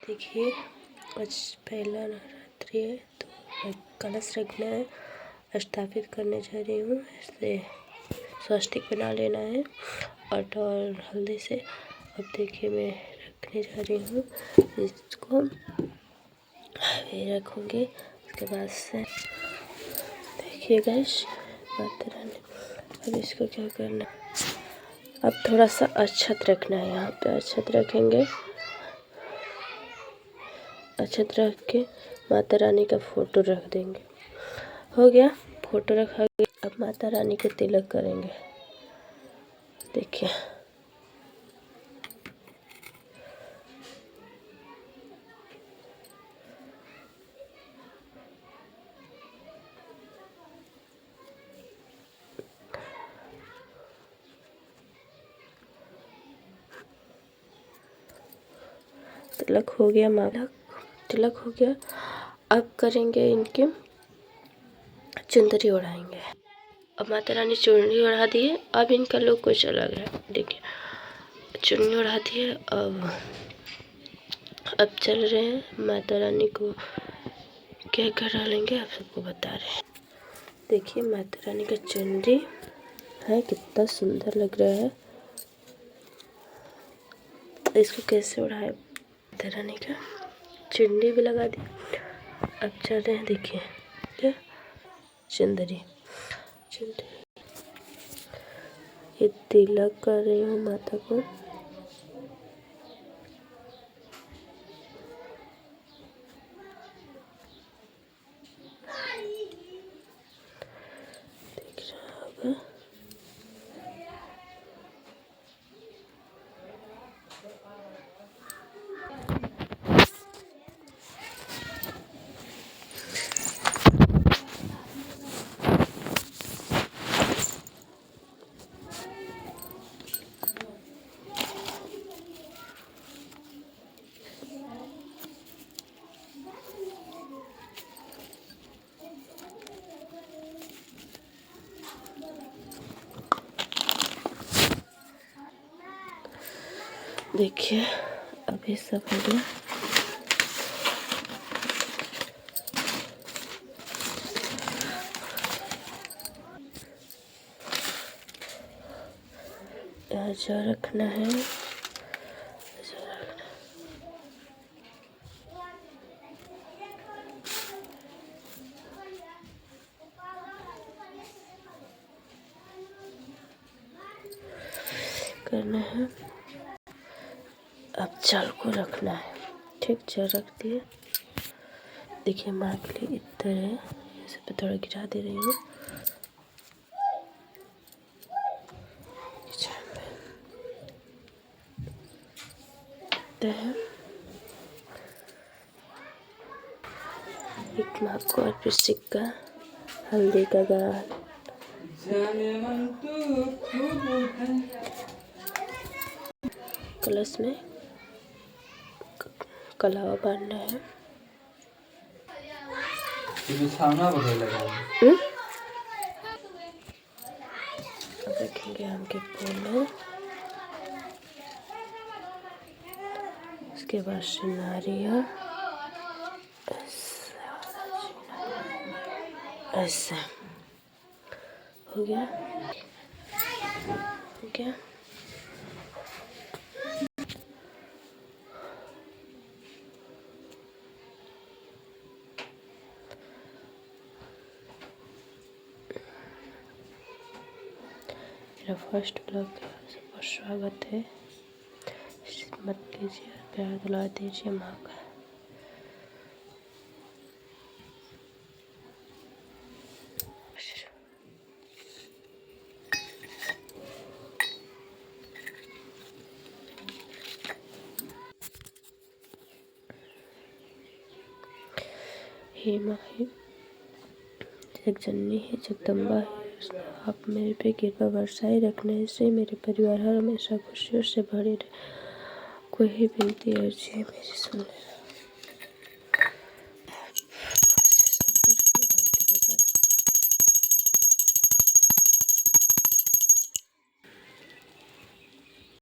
देखिए आज पहला नवरात्रि है तो कलश रखना है, स्थापित करने जा रही हूँ। इसे स्वास्तिक बना लेना है और हल्दी से। अब देखिए मैं रखने जा रही हूँ, इसको रखूँगी। उसके बाद से देखिए गाइस माता रानी, अब इसको क्या करना है, अब थोड़ा सा अक्षत रखना है। यहाँ पे अक्षत रखेंगे, अक्षत रख के माता रानी का फोटो रख देंगे। हो गया, फोटो रखा गया। अब माता रानी को तिलक करेंगे। देखिए तिलक हो गया, माला तिलक हो गया। अब करेंगे इनके चुंदरी ओढ़ाएंगे। अब माता रानी चुन्नी ओढ़ा दी है। अब इनका लुक कुछ अलग है। देखिए चुन्नी ओढ़ा दी है। अब चल रहे हैं, माता रानी को क्या कर डालेंगे आप सबको बता रहे हैं। देखिए माता रानी का चुनरी है, कितना सुंदर लग रहा है। इसको कैसे ओढ़ाए, माता रानी का चुन्नी भी लगा दी। अब चल रहे हैं, देखिए क्या चुंदरी ये तिलक कर रही हूँ माता को। देख रहा होगा देखिए अभी सब हो गया। यहाँ जा रखना है, करना है। अब जल को रखना है। ठीक, जल रख दिए। देखिए माँ के लिए इत्र है, इसे पे थोड़ा गिरा दे रही हूँ। एक माँ को और फिर सिक्का हल्दी का गाढ़ा कलश में कलावा बांधना है। अब रखेंगे आम के फूल, उसके बाद नारियल ऐसा हो गया, हो गया। मेरा फर्स्ट ब्लॉग सबका स्वागत है। मत कीजिए, प्यार दिला दीजिए माँ का। हे माँ जगजननी है, जगदम्बा है, आप मेरे पे कृपा बरसाए रखने से मेरे परिवार हमेशा खुशियों से भरे रहे। कोई ही विनती अर्जी है मेरी सुन लेना।